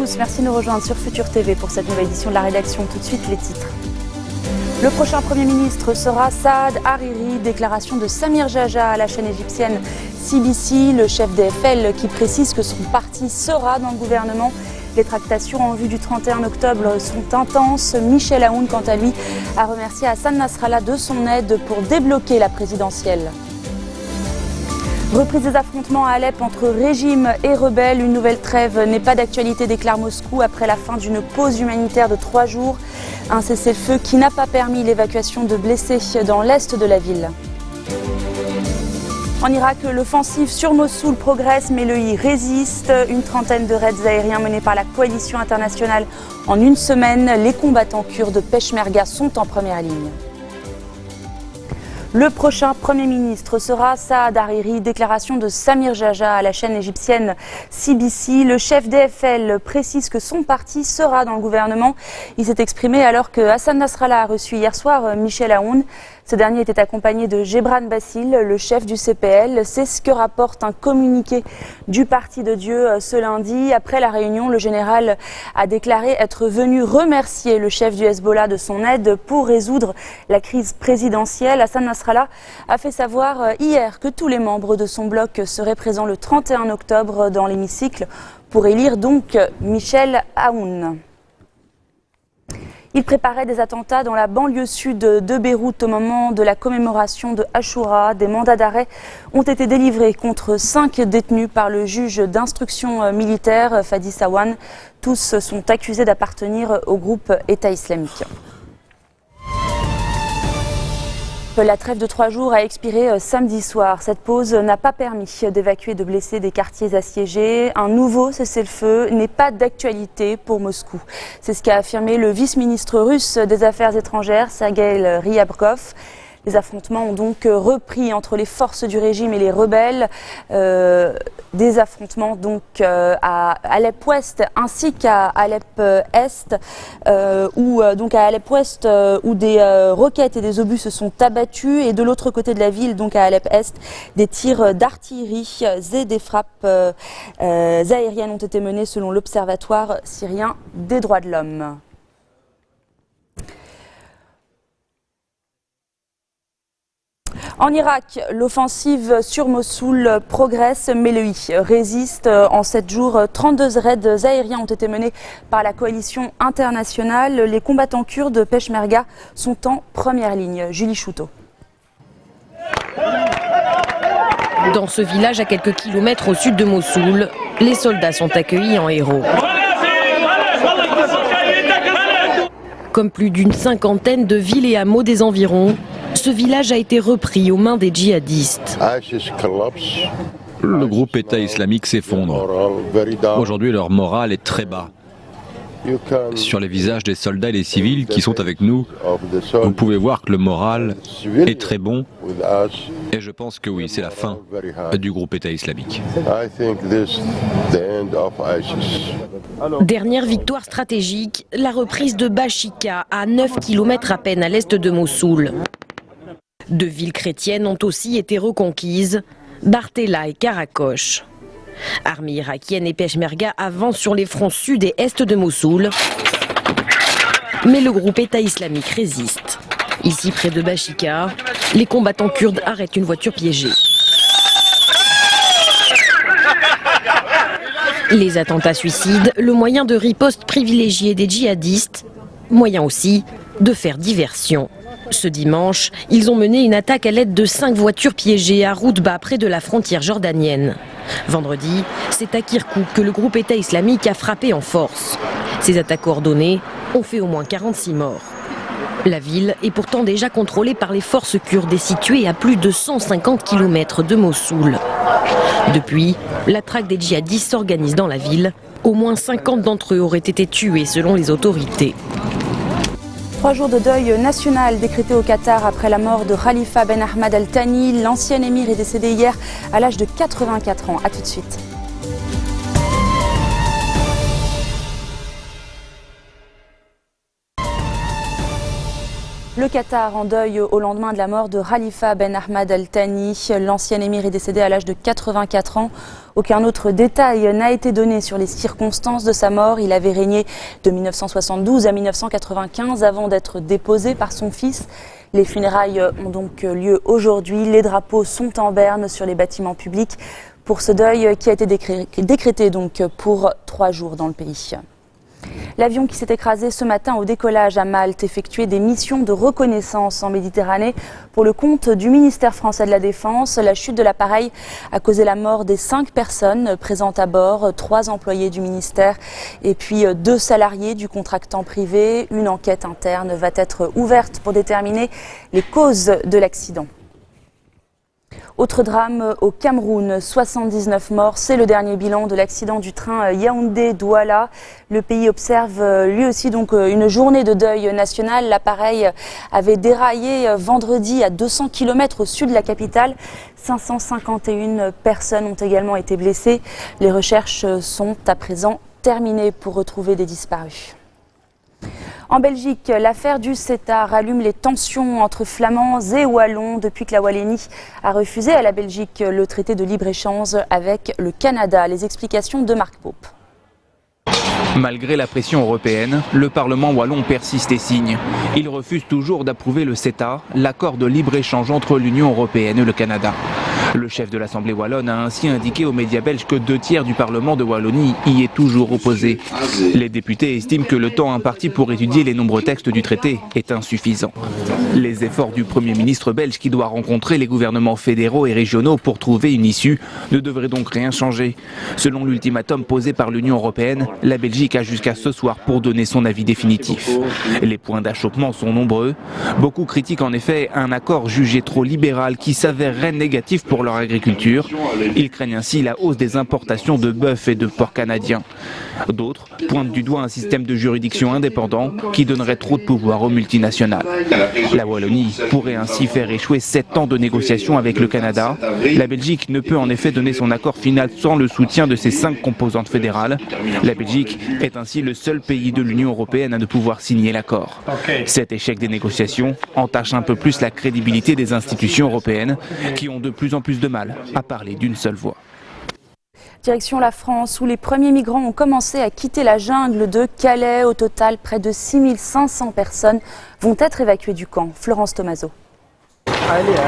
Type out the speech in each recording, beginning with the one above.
tous, merci de nous rejoindre sur Futur TV pour cette nouvelle édition de la rédaction. Tout de suite, les titres. Le prochain Premier ministre sera Saad Hariri. Déclaration de Samir Jaja à la chaîne égyptienne CBC, le chef DFL qui précise que son parti sera dans le gouvernement. Les tractations en vue du 31 octobre sont intenses. Michel Aoun, quant à lui, a remercié Hassan Nasrallah de son aide pour débloquer la présidentielle. Reprise des affrontements à Alep entre régime et rebelles. Une nouvelle trêve n'est pas d'actualité, déclare Moscou après la fin d'une pause humanitaire de 3 jours. Un cessez-le-feu qui n'a pas permis l'évacuation de blessés dans l'est de la ville. En Irak, l'offensive sur Mossoul progresse, mais le I résiste. Une trentaine de raids aériens menés par la coalition internationale en une semaine. Les combattants kurdes Peshmerga sont en première ligne. Le prochain Premier ministre sera Saad Hariri. Déclaration de Samir Jaja à la chaîne égyptienne CBC. Le chef DFL précise que son parti sera dans le gouvernement. Il s'est exprimé alors que Hassan Nasrallah a reçu hier soir Michel Aoun. Ce dernier était accompagné de Gebran Bassil, le chef du CPL. C'est ce que rapporte un communiqué du Parti de Dieu ce lundi. Après la réunion, le général a déclaré être venu remercier le chef du Hezbollah de son aide pour résoudre la crise présidentielle. Hassan Nasrallah a fait savoir hier que tous les membres de son bloc seraient présents le 31 octobre dans l'hémicycle pour élire donc Michel Aoun. Il préparait des attentats dans la banlieue sud de Beyrouth au moment de la commémoration de Ashura. Des mandats d'arrêt ont été délivrés contre 5 détenus par le juge d'instruction militaire Fadi Sawan. Tous sont accusés d'appartenir au groupe État islamique. La trêve de 3 jours a expiré samedi soir. Cette pause n'a pas permis d'évacuer de blessés des quartiers assiégés. Un nouveau cessez-le-feu n'est pas d'actualité pour Moscou. C'est ce qu'a affirmé le vice-ministre russe des Affaires étrangères, Sergueï Ryabkov. Les affrontements ont donc repris entre les forces du régime et les rebelles. Des affrontements donc à Alep Ouest ainsi qu'à Alep Est, où des roquettes et des obus se sont abattus, et de l'autre côté de la ville, donc à Alep Est, des tirs d'artillerie et des frappes aériennes ont été menées selon l'Observatoire syrien des droits de l'homme. En Irak, l'offensive sur Mossoul progresse, mais le I résiste. En 7 jours, 32 raids aériens ont été menés par la coalition internationale. Les combattants kurdes Peshmerga sont en première ligne. Julie Chouteau. Dans ce village à quelques kilomètres au sud de Mossoul, les soldats sont accueillis en héros. Comme plus d'une cinquantaine de villes et hameaux des environs, ce village a été repris aux mains des djihadistes. Le groupe État islamique s'effondre. Aujourd'hui, leur morale est très bas. Sur les visages des soldats et des civils qui sont avec nous, vous pouvez voir que le moral est très bon. Et je pense que oui, c'est la fin du groupe État islamique. Dernière victoire stratégique, la reprise de Bashika, à 9 km à peine à l'est de Mossoul. 2 villes chrétiennes ont aussi été reconquises, Bartella et Karakosh. Armée irakienne et Peshmerga avancent sur les fronts sud et est de Mossoul, mais le groupe État islamique résiste. Ici, près de Bashika, les combattants kurdes arrêtent une voiture piégée. Les attentats suicides, le moyen de riposte privilégié des djihadistes, moyen aussi de faire diversion. Ce dimanche, ils ont mené une attaque à l'aide de 5 voitures piégées à Roudba, près de la frontière jordanienne. Vendredi, c'est à Kirkouk que le groupe État islamique a frappé en force. Ces attaques coordonnées ont fait au moins 46 morts. La ville est pourtant déjà contrôlée par les forces kurdes et située à plus de 150 km de Mossoul. Depuis, la traque des djihadistes s'organise dans la ville. Au moins 50 d'entre eux auraient été tués selon les autorités. 3 jours de deuil national décrété au Qatar après la mort de Khalifa Ben Ahmad Al Thani. L'ancien émir est décédé hier à l'âge de 84 ans. A tout de suite. Le Qatar en deuil au lendemain de la mort de Khalifa Ben Ahmad Al Thani. L'ancien émir est décédé à l'âge de 84 ans. Aucun autre détail n'a été donné sur les circonstances de sa mort. Il avait régné de 1972 à 1995 avant d'être déposé par son fils. Les funérailles ont donc lieu aujourd'hui. Les drapeaux sont en berne sur les bâtiments publics pour ce deuil qui a été décrété donc pour 3 jours dans le pays. L'avion qui s'est écrasé ce matin au décollage à Malte effectuait des missions de reconnaissance en Méditerranée pour le compte du ministère français de la Défense. La chute de l'appareil a causé la mort des 5 personnes présentes à bord, 3 employés du ministère et puis 2 salariés du contractant privé. Une enquête interne va être ouverte pour déterminer les causes de l'accident. Autre drame au Cameroun, 79 morts, c'est le dernier bilan de l'accident du train Yaoundé-Douala. Le pays observe lui aussi donc une journée de deuil national. L'appareil avait déraillé vendredi à 200 km au sud de la capitale. 551 personnes ont également été blessées. Les recherches sont à présent terminées pour retrouver des disparus. En Belgique, l'affaire du CETA rallume les tensions entre Flamands et Wallons depuis que la Wallonie a refusé à la Belgique le traité de libre-échange avec le Canada. Les explications de Marc Pope. Malgré la pression européenne, le Parlement wallon persiste et signe. Il refuse toujours d'approuver le CETA, l'accord de libre-échange entre l'Union européenne et le Canada. Le chef de l'Assemblée wallonne a ainsi indiqué aux médias belges que 2 tiers du Parlement de Wallonie y est toujours opposé. Les députés estiment que le temps imparti pour étudier les nombreux textes du traité est insuffisant. Les efforts du Premier ministre belge qui doit rencontrer les gouvernements fédéraux et régionaux pour trouver une issue ne devraient donc rien changer. Selon l'ultimatum posé par l'Union européenne, la Belgique a jusqu'à ce soir pour donner son avis définitif. Les points d'achoppement sont nombreux. Beaucoup critiquent en effet un accord jugé trop libéral qui s'avérerait négatif pour leur agriculture. Ils craignent ainsi la hausse des importations de bœuf et de porc canadiens. D'autres pointent du doigt un système de juridiction indépendant qui donnerait trop de pouvoir aux multinationales. La Wallonie pourrait ainsi faire échouer 7 ans de négociations avec le Canada. La Belgique ne peut en effet donner son accord final sans le soutien de ses 5 composantes fédérales. La Belgique est ainsi le seul pays de l'Union européenne à ne pouvoir signer l'accord. Cet échec des négociations entache un peu plus la crédibilité des institutions européennes qui ont de plus en plus de mal à parler d'une seule voix. Direction la France, où les premiers migrants ont commencé à quitter la jungle de Calais. Au total, près de 6500 personnes vont être évacuées du camp. Florence Tomaso.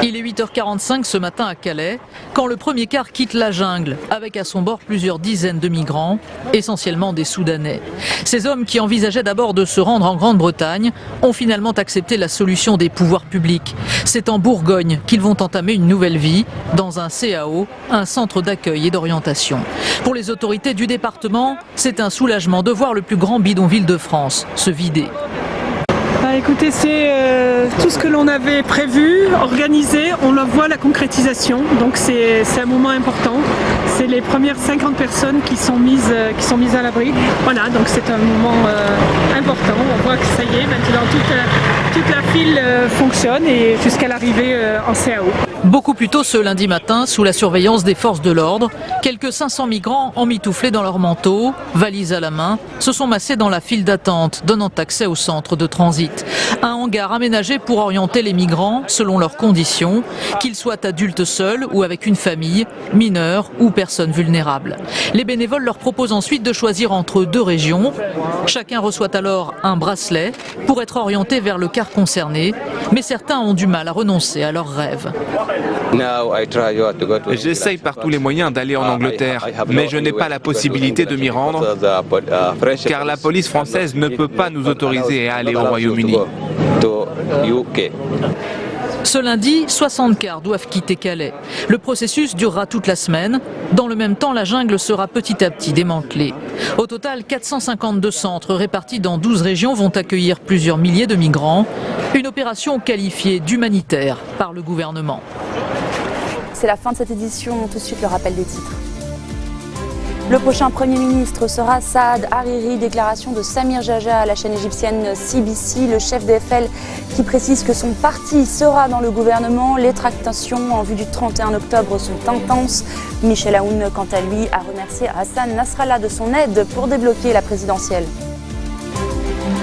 Il est 8h45 ce matin à Calais, quand le premier car quitte la jungle, avec à son bord plusieurs dizaines de migrants, essentiellement des Soudanais. Ces hommes qui envisageaient d'abord de se rendre en Grande-Bretagne ont finalement accepté la solution des pouvoirs publics. C'est en Bourgogne qu'ils vont entamer une nouvelle vie, dans un CAO, un centre d'accueil et d'orientation. Pour les autorités du département, c'est un soulagement de voir le plus grand bidonville de France se vider. Écoutez, c'est tout ce que l'on avait prévu, organisé, on le voit la concrétisation, donc c'est un moment important. C'est les premières 50 personnes qui sont mises à l'abri. Voilà, donc c'est un moment important. On voit que ça y est, maintenant toute la file fonctionne et jusqu'à l'arrivée en CAO. Beaucoup plus tôt ce lundi matin, sous la surveillance des forces de l'ordre, quelques 500 migrants emmitouflés dans leurs manteaux, valises à la main, se sont massés dans la file d'attente, donnant accès au centre de transit. Un hangar aménagé pour orienter les migrants selon leurs conditions, qu'ils soient adultes seuls ou avec une famille, mineurs ou personnes vulnérables. Les bénévoles leur proposent ensuite de choisir entre 2 régions. Chacun reçoit alors un bracelet pour être orienté vers le car concerné, mais certains ont du mal à renoncer à leurs rêves. J'essaye par tous les moyens d'aller en Angleterre, mais je n'ai pas la possibilité de m'y rendre, car la police française ne peut pas nous autoriser à aller au Royaume-Uni. Ce lundi, 60 cars doivent quitter Calais. Le processus durera toute la semaine. Dans le même temps, la jungle sera petit à petit démantelée. Au total, 452 centres répartis dans 12 régions vont accueillir plusieurs milliers de migrants. Une opération qualifiée d'humanitaire par le gouvernement. C'est la fin de cette édition. Tout de suite, le rappel des titres. Le prochain Premier ministre sera Saad Hariri. Déclaration de Samir Jaja à la chaîne égyptienne CBC. Le chef d'EFL qui précise que son parti sera dans le gouvernement. Les tractations en vue du 31 octobre sont intenses. Michel Aoun, quant à lui, a remercié Hassan Nasrallah de son aide pour débloquer la présidentielle.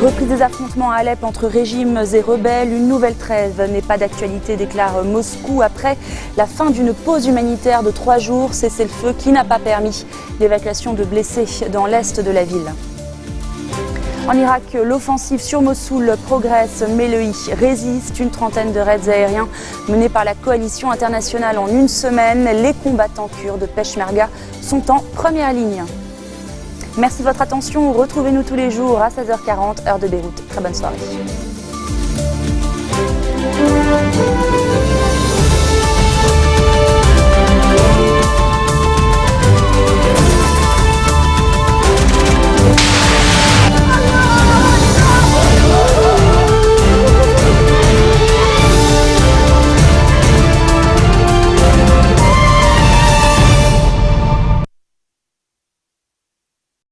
Reprise des affrontements à Alep entre régimes et rebelles, une nouvelle trêve n'est pas d'actualité, déclare Moscou après la fin d'une pause humanitaire de 3 jours, cessez-le-feu qui n'a pas permis l'évacuation de blessés dans l'est de la ville. En Irak, l'offensive sur Mossoul progresse, mais le I résiste. Une trentaine de raids aériens menés par la coalition internationale en une semaine. Les combattants kurdes Peshmerga sont en première ligne. Merci de votre attention. Retrouvez-nous tous les jours à 16h40, heure de Beyrouth. Très bonne soirée.